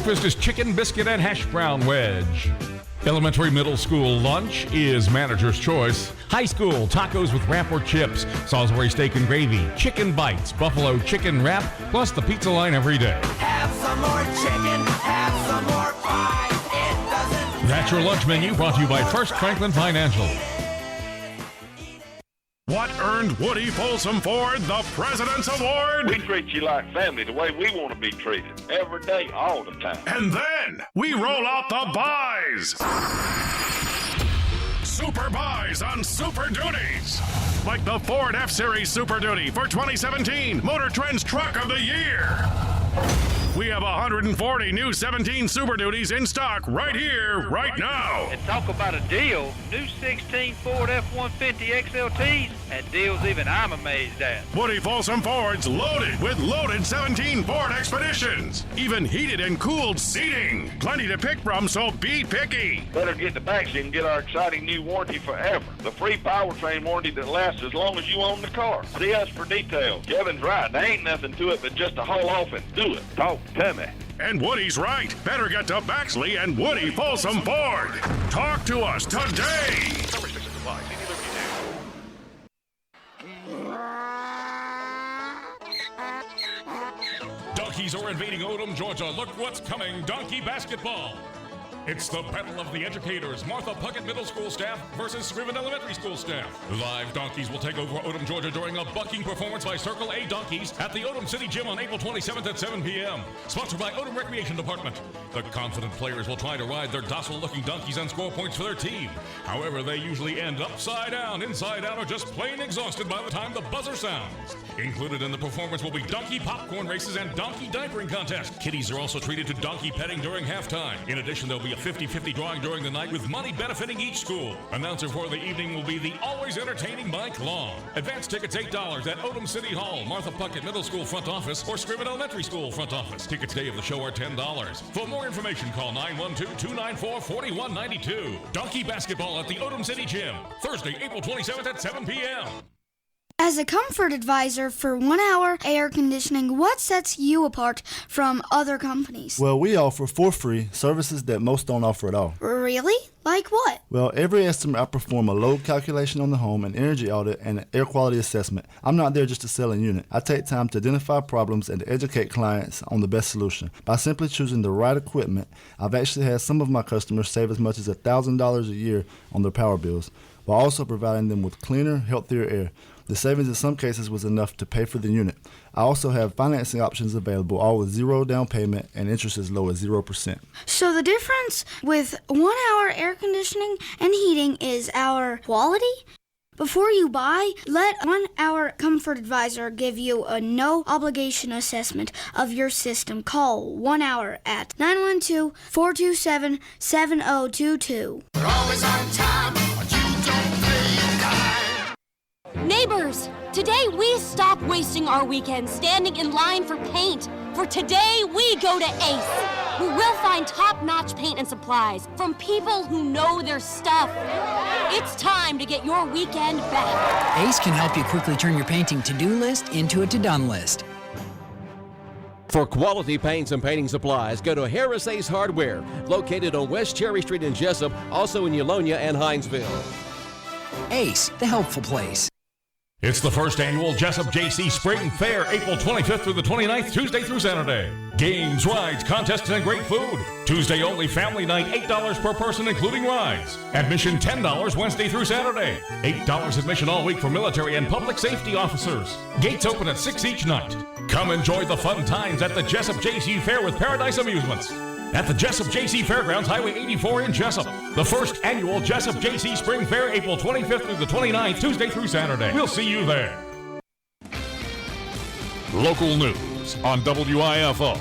Breakfast is chicken biscuit and hash brown wedge. Elementary middle school lunch is manager's choice. High school, tacos with wrap or chips, Salisbury steak and gravy, chicken bites, buffalo chicken wrap, plus the pizza line every day. Have some more chicken, have some more pie. It doesn't. That's your lunch menu, brought to you by First Franklin Financial. What earned Woody Folsom Ford the President's Award? We treat you like family the way we want to be treated. Every day, all the time. And then we roll out the buys. Super buys on Super Duties. Like the Ford F-Series Super Duty for 2017, Motor Trend's Truck of the Year. We have 140 new 17 Super Duties in stock right here, right now. And talk about a deal, new 16 Ford F-150 XLTs at deals even I'm amazed at. Woody Folsom Ford's loaded with loaded 17 Ford Expeditions. Even heated and cooled seating. Plenty to pick from, so be picky. Better get the backseat and get our exciting new warranty forever. The free powertrain warranty that lasts as long as you own the car. See us for details. Kevin's right. There ain't nothing to it but just to haul off and do it. Talk to me. And Woody's right. Better get to Baxley and Woody Folsom Ford. Talk to us today. Donkeys are invading Odom, Georgia. Look what's coming. Donkey basketball. It's the battle of the educators. Martha Puckett Middle School staff versus Scriven Elementary School staff. Live donkeys will take over Odom, Georgia during a bucking performance by Circle A Donkeys at the Odom City Gym on April 27th at 7 p.m. Sponsored by Odom Recreation Department. The confident players will try to ride their docile-looking donkeys and score points for their team. However, they usually end upside down, inside out, or just plain exhausted by the time the buzzer sounds. Included in the performance will be donkey popcorn races and donkey diapering contests. Kiddies are also treated to donkey petting during halftime. In addition, there'll be a 50-50 drawing during the night with money benefiting each school. Announcer for the evening will be the always entertaining Mike Long. Advance tickets $8 at Odom City Hall, Martha Puckett Middle School front office, or Scriven Elementary School front office. Tickets day of the show are $10. For more information, call 912-294-4192. Donkey basketball at the Odom City Gym, Thursday, April 27th at 7 p.m. As a comfort advisor for 1 Hour Air Conditioning, what sets you apart from other companies? Well, we offer for free services that most don't offer at all. Really? Like what? Well, every estimate I perform a load calculation on the home, an energy audit, and an air quality assessment. I'm not there just to sell a unit. I take time to identify problems and to educate clients on the best solution. By simply choosing the right equipment, I've actually had some of my customers save as much as $1,000 a year on their power bills, while also providing them with cleaner, healthier air. The savings in some cases was enough to pay for the unit. I also have financing options available, all with zero down payment and interest as low as 0%. So the difference with 1 Hour Air Conditioning and Heating is our quality? Before you buy, let 1 Hour Comfort Advisor give you a no-obligation assessment of your system. Call 1 Hour at 912-427-7022. We're always on time, but you don't play time. Neighbors, today we stop wasting our weekends standing in line for paint. For today, we go to Ace, where we'll find top-notch paint and supplies from people who know their stuff. It's time to get your weekend back. Ace can help you quickly turn your painting to-do list into a to-done list. For quality paints and painting supplies, go to Harris Ace Hardware, located on West Cherry Street in Jesup, also in Eulonia and Hinesville. Ace, the helpful place. It's the first annual Jesup JC Spring Fair, April 25th through the 29th, Tuesday through Saturday. Games, rides, contests, and great food. Tuesday only family night, $8 per person, including rides. Admission $10 Wednesday through Saturday. $8 admission all week for military and public safety officers. Gates open at 6 each night. Come enjoy the fun times at the Jesup JC Fair with Paradise Amusements. At the Jesup JC Fairgrounds, Highway 84 in Jesup. The first annual Jesup JC Spring Fair, April 25th through the 29th, Tuesday through Saturday. We'll see you there. Local news on WIFO.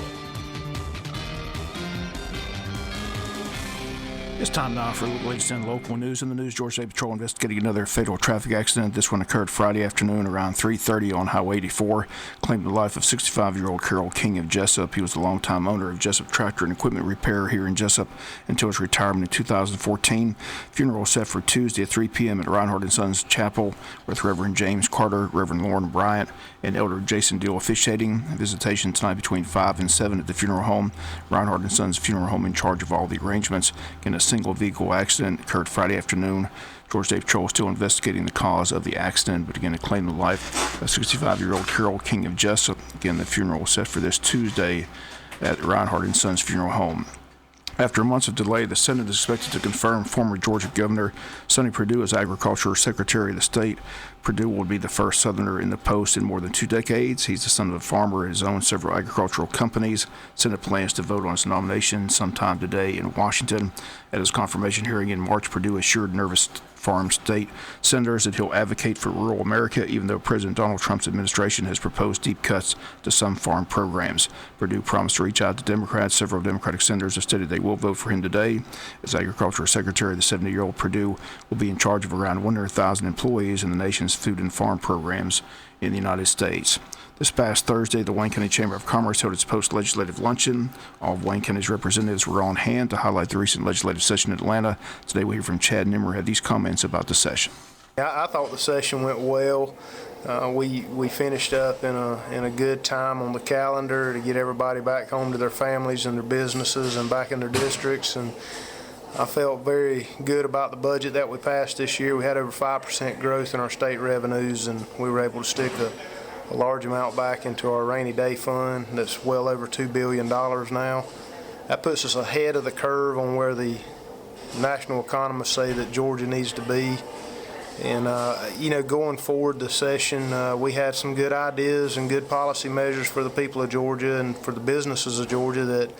It's time now for the latest in local news. In the news, Georgia State Patrol investigating another fatal traffic accident. This one occurred Friday afternoon around 3:30 on Highway 84, claimed the life of 65-year-old Carol King of Jesup. He was the longtime owner of Jesup Tractor and Equipment Repair here in Jesup until his retirement in 2014. Funeral set for Tuesday at 3 p.m. at Reinhardt & Sons Chapel with Reverend James Carter, Reverend Lauren Bryant, and Elder Jason Deal officiating. Visitation tonight between 5 and 7 at the funeral home. Reinhardt & Sons Funeral Home in charge of all the arrangements. Again, a single vehicle accident occurred Friday afternoon. Georgia State Patrol is still investigating the cause of the accident, but again, it claimed the life of 65-year-old Carol King of Jesup. Again, the funeral was set for this Tuesday at Reinhardt & Sons Funeral Home. After months of delay, the Senate is expected to confirm former Georgia Governor Sonny Perdue as Agriculture Secretary of the state. Perdue will be the first Southerner in the post in more than 2 decades. He's the son of a farmer and has owned several agricultural companies. Senate plans to vote on his nomination sometime today in Washington. At his confirmation hearing in March, Perdue assured nervous farm state senators that he'll advocate for rural America, even though President Donald Trump's administration has proposed deep cuts to some farm programs. Perdue promised to reach out to Democrats. Several Democratic senators have stated they will vote for him today. As Agriculture Secretary, the 70-year-old Perdue will be in charge of around 100,000 employees in the nation's food and farm programs in the United States. This past Thursday, the Wayne County Chamber of Commerce held its post-legislative luncheon. All of Wayne County's representatives were on hand to highlight the recent legislative session in Atlanta. Today we hear from Chad Nimmer, who had these comments about the session. I thought the session went well. We finished up in a good time on the calendar to get everybody back home to their families and their businesses and back in their districts. And I felt very good about the budget that we passed this year. We had over 5% growth in our state revenues, and we were able to stick a large amount back into our rainy day fund that's well over $2 billion now. That puts us ahead of the curve on where the national economists say that Georgia needs to be. And, going forward the session, we had some good ideas and good policy measures for the people of Georgia and for the businesses of Georgia that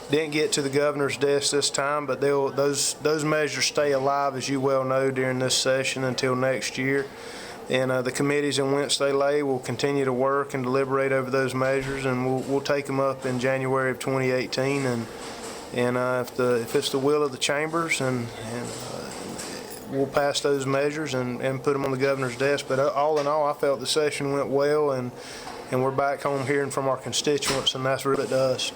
didn't get to the governor's desk this time, but those measures stay alive, as you well know, during this session until next year. And the committees in which they lay will continue to work and deliberate over those measures, and we'll take them up in January of 2018. And if it's the will of the chambers, and we'll pass those measures and put them on the governor's desk. But all in all, I felt the session went well, and we're back home hearing from our constituents, and that's really what it does.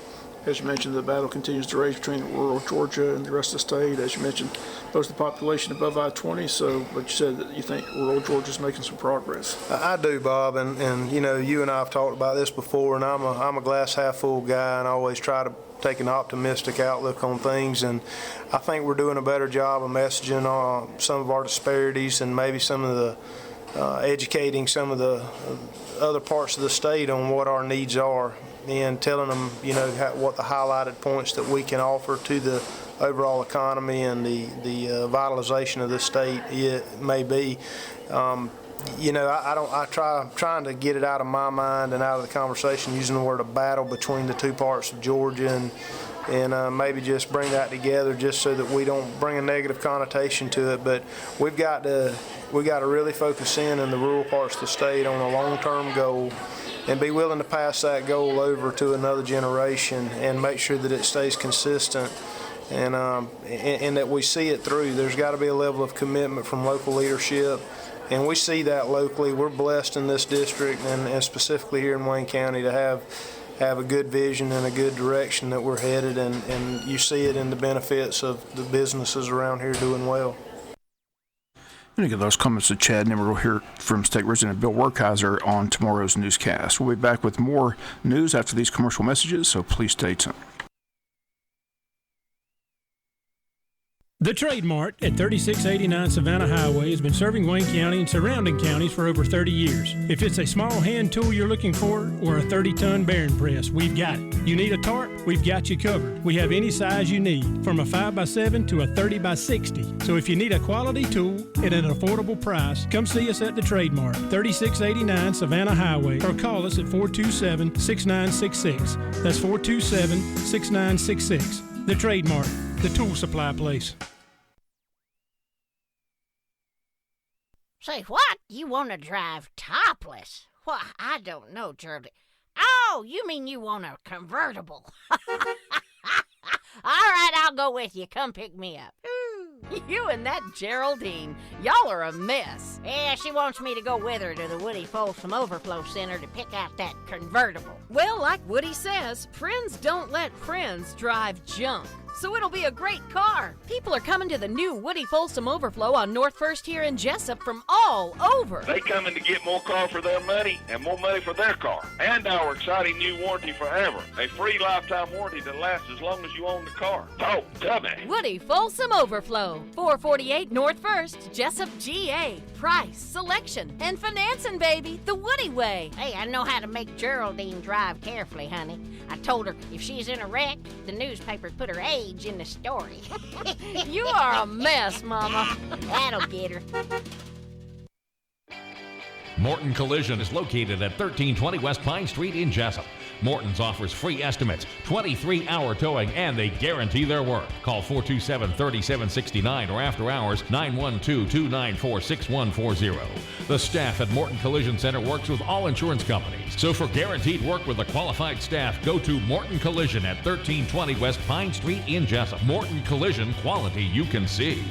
As you mentioned, the battle continues to rage between rural Georgia and the rest of the state. As you mentioned, most of the population above I-20, but you said that you think rural Georgia's making some progress. I do, Bob, and you and I have talked about this before, and I'm a glass half full guy, and I always try to take an optimistic outlook on things, and I think we're doing a better job of messaging on some of our disparities and maybe some of the educating some of the other parts of the state on what our needs are, and telling them, what the highlighted points that we can offer to the overall economy and the vitalization of the state it may be. I'm trying to get it out of my mind and out of the conversation using the word a battle between the two parts of Georgia, and maybe just bring that together just so that we don't bring a negative connotation to it. But we got to really focus in the rural parts of the state on a long-term goal and be willing to pass that goal over to another generation and make sure that it stays consistent and that we see it through. There's got to be a level of commitment from local leadership, and we see that locally. We're blessed in this district and specifically here in Wayne County to have a good vision and a good direction that we're headed, and you see it in the benefits of the businesses around here doing well. I'm going to get those comments to Chad Nimmer. We'll hear from State Representative Bill Werkheiser on tomorrow's newscast. We'll be back with more news after these commercial messages, so please stay tuned. The Trade Mart at 3689 Savannah Highway has been serving Wayne County and surrounding counties for over 30 years. If it's a small hand tool you're looking for or a 30-ton bearing press, we've got it. You need a tarp? We've got you covered. We have any size you need, from a 5x7 to a 30x60. So if you need a quality tool at an affordable price, come see us at the Trade Mart, 3689 Savannah Highway, or call us at 427-6966. That's 427-6966. The Trade Mart, the tool supply place. Say what? You want to drive topless? Well, I don't know, Charlie. Oh, you mean you want a convertible? All right, I'll go with you. Come pick me up. You and that Geraldine, y'all are a mess. Yeah, she wants me to go with her to the Woody Folsom Overflow Center to pick out that convertible. Well, like Woody says, friends don't let friends drive junk. So it'll be a great car. People are coming to the new Woody Folsom Overflow on North First here in Jesup from all over. They coming to get more car for their money and more money for their car. And our exciting new warranty forever. A free lifetime warranty that lasts as long as you own the car. Talk to me. Woody Folsom Overflow, 448 North First, Jesup, GA. Price, selection, and financing, baby, the Woody way. Hey, I know how to make Geraldine drive carefully, honey. I told her if she's in a wreck, the newspapers put her age in the story. You are a mess, Mama. That'll get her. Morton Collision is located at 1320 West Pine Street in Jesup. Morton's offers free estimates, 23-hour towing, and they guarantee their work. Call 427-3769 or after hours 912-294-6140. The staff at Morton Collision Center works with all insurance companies. So for guaranteed work with a qualified staff, go to Morton Collision at 1320 West Pine Street in Jesup. Morton Collision, quality you can see.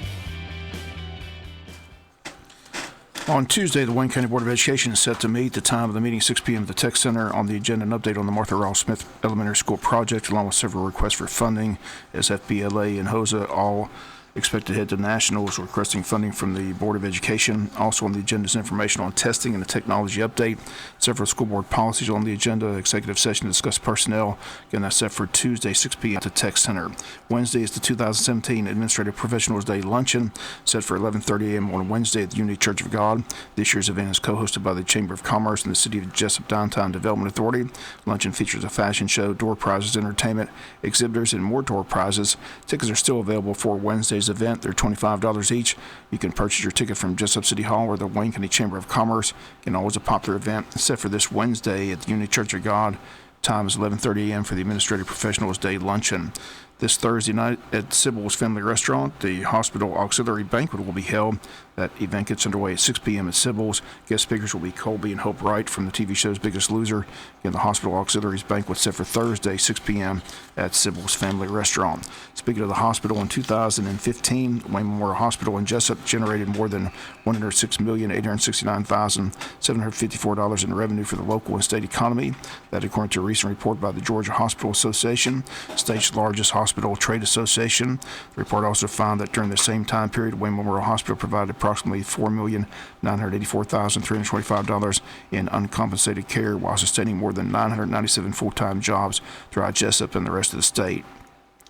On Tuesday, the Wayne County Board of Education is set to meet. The time of the meeting, 6 p.m. at the Tech Center. On the agenda, an update on the Martha Ross Smith Elementary School project, along with several requests for funding, as FBLA and HOSA all expected to head to nationals requesting funding from the Board of Education. Also on the agenda is information on testing and a technology update. Several school board policies on the agenda. Executive session to discuss personnel. Again, that's set for Tuesday, 6 p.m. at the Tech Center. Wednesday is the 2017 Administrative Professionals Day Luncheon, set for 11:30 a.m. on Wednesday at the Unity Church of God. This year's event is co-hosted by the Chamber of Commerce and the City of Jesup Downtown Development Authority. Luncheon features a fashion show, door prizes, entertainment, exhibitors, and more door prizes. Tickets are still available for Wednesday's event. They're $25 each. You can purchase your ticket from Jesup City Hall or the Wayne County Chamber of Commerce. Again, always a popular event set for this Wednesday at the Unity Church of God. Time is 11:30 a.m. for the Administrative Professionals Day Luncheon. This Thursday night at Sybil's Family Restaurant, the Hospital Auxiliary Banquet will be held. That event gets underway at 6 p.m. at Sybil's. Guest speakers will be Colby and Hope Wright from the TV show's Biggest Loser. Again, the Hospital Auxiliaries Banquet set for Thursday, 6 p.m. at Sybil's Family Restaurant. Speaking of the hospital, in 2015, Wayne Memorial Hospital in Jesup generated more than $106,869,754 in revenue for the local and state economy. That according to a recent report by the Georgia Hospital Association, state's largest hospital trade association. The report also found that during the same time period, Wayne Memorial Hospital provided approximately $4,984,325 in uncompensated care while sustaining more than 997 full-time jobs throughout Jesup and the rest of the state.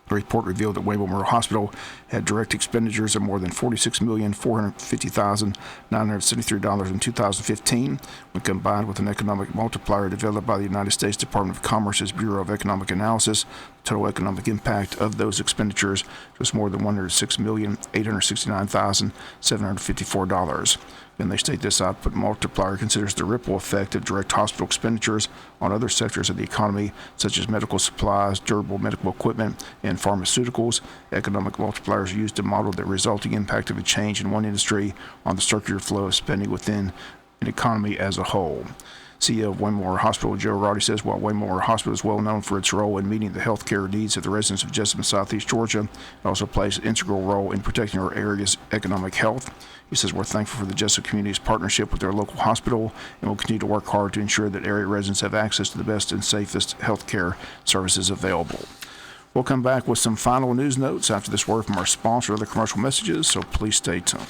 The report revealed that Wayne Memorial Hospital had direct expenditures of more than $46,450,973 in 2015. When combined with an economic multiplier developed by the United States Department of Commerce's Bureau of Economic Analysis, the total economic impact of those expenditures was more than $106,869,754. And they state this output multiplier considers the ripple effect of direct hospital expenditures on other sectors of the economy, such as medical supplies, durable medical equipment, and pharmaceuticals. Economic multipliers are used to model the resulting impact of a change in one industry on the circular flow of spending within an economy as a whole. CEO of Wayne Memorial Hospital, Joe Roddy, says while Wayne Memorial Hospital is well known for its role in meeting the health care needs of the residents of Jesup and Southeast Georgia, it also plays an integral role in protecting our area's economic health. He says we're thankful for the Jesup community's partnership with their local hospital and will continue to work hard to ensure that area residents have access to the best and safest health care services available. We'll come back with some final news notes after this word from our sponsor and other commercial messages, so please stay tuned.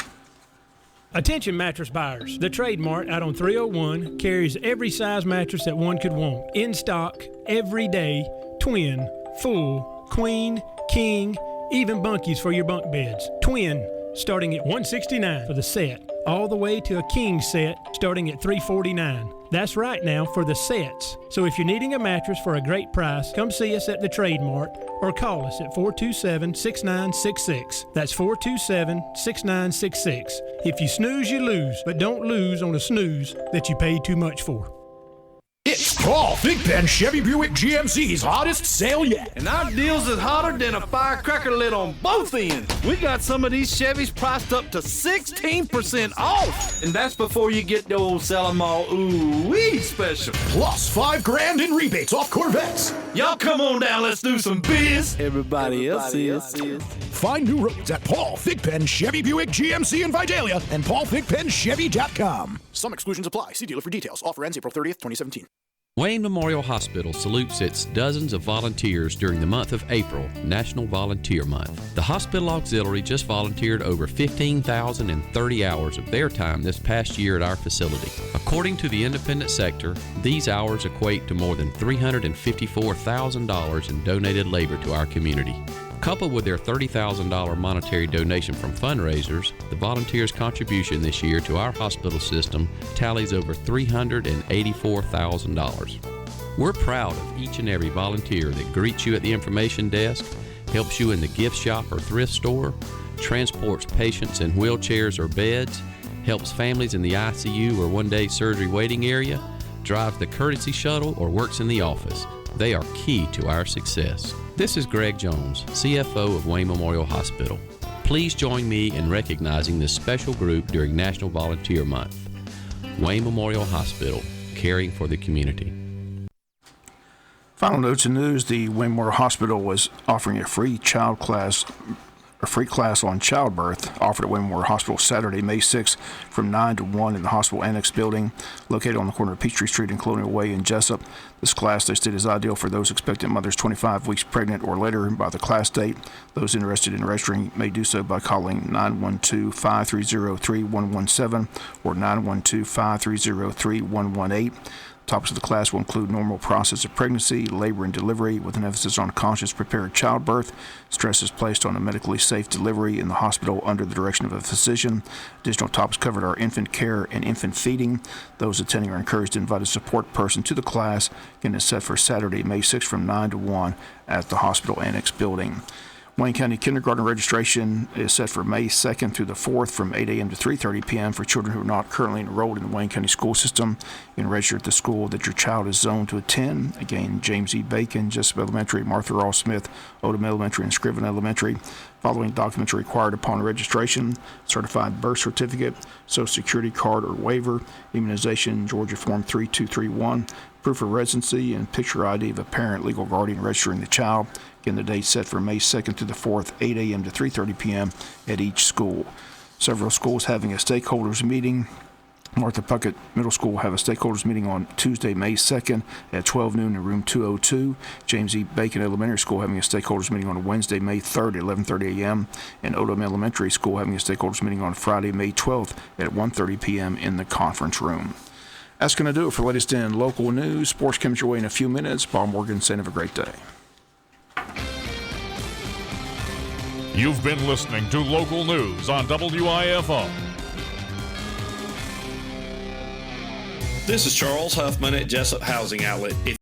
Attention mattress buyers. The Trade Mart out on 301 carries every size mattress that one could want. In stock, every day, twin, full, queen, king, even bunkies for your bunk beds. Twin, starting at $169 for the set, all the way to a king set starting at $349. That's right now for the sets. So if you're needing a mattress for a great price, come see us at the Trade Mart or call us at 427-6966. That's 427-6966. If you snooze, you lose, but don't lose on a snooze that you paid too much for. It's Paul Thigpen Chevy Buick GMC's hottest sale yet. And our deals is hotter than a firecracker lit on both ends. We got some of these Chevys priced up to 16% off. And that's before you get the old sell 'em all ooh-wee special. Plus $5,000 in rebates off Corvettes. Y'all come on down, let's do some biz. Everybody else is. Find new roads at Paul Thigpen Chevy Buick GMC in Vidalia and paulthigpenchevy.com. Some exclusions apply. See dealer for details. Offer ends April 30th, 2017. Wayne Memorial Hospital salutes its dozens of volunteers during the month of April, National Volunteer Month. The hospital auxiliary just volunteered over 15,030 hours of their time this past year at our facility. According to the independent sector, these hours equate to more than $354,000 in donated labor to our community. Coupled with their $30,000 monetary donation from fundraisers, the volunteers' contribution this year to our hospital system tallies over $384,000. We're proud of each and every volunteer that greets you at the information desk, helps you in the gift shop or thrift store, transports patients in wheelchairs or beds, helps families in the ICU or one-day surgery waiting area, drives the courtesy shuttle, or works in the office. They are key to our success. This is Greg Jones, CFO of Wayne Memorial Hospital. Please join me in recognizing this special group during National Volunteer Month. Wayne Memorial Hospital, caring for the community. Final notes and news: the Wayne Memorial Hospital was offering a free class on childbirth offered at Wayne Memorial Hospital Saturday, May 6th from 9 to 1 in the hospital annex building located on the corner of Peachtree Street and Colonial Way in Jesup. This class, they state, is ideal for those expectant mothers 25 weeks pregnant or later by the class date. Those interested in registering may do so by calling 912-530-3117 or 912-530-3118. Topics of the class will include normal process of pregnancy, labor and delivery, with an emphasis on conscious prepared childbirth. Stress is placed on a medically safe delivery in the hospital under the direction of a physician. Additional topics covered are infant care and infant feeding. Those attending are encouraged to invite a support person to the class. Again, it's set for Saturday, May 6th from 9 to 1 at the hospital annex building. Wayne County kindergarten registration is set for May 2nd through the 4th from 8 a.m. to 3:30 p.m. for children who are not currently enrolled in the Wayne County school system. You can register at the school that your child is zoned to attend. Again, James E. Bacon, Jesup Elementary, Martha Ross Smith, Odom Elementary, and Scriven Elementary. Following documents are required upon registration: certified birth certificate, Social Security card or waiver, immunization, Georgia Form 3231, proof of residency, and picture ID of a parent, legal guardian registering the child. Again, the date set for May 2nd to the 4th, 8 a.m. to 3:30 p.m. at each school. Several schools having a stakeholders meeting. Martha Puckett Middle School will have a stakeholders meeting on Tuesday, May 2nd at 12 noon in room 202. James E. Bacon Elementary School having a stakeholders meeting on Wednesday, May 3rd at 11:30 a.m. and Odom Elementary School having a stakeholders meeting on Friday, May 12th at 1:30 p.m. in the conference room. That's going to do it for the latest in local news. Sports comes your way in a few minutes. Bob Morgan saying have a great day. You've been listening to local news on WIFO. This is Charles Huffman at Jesup Housing Outlet. If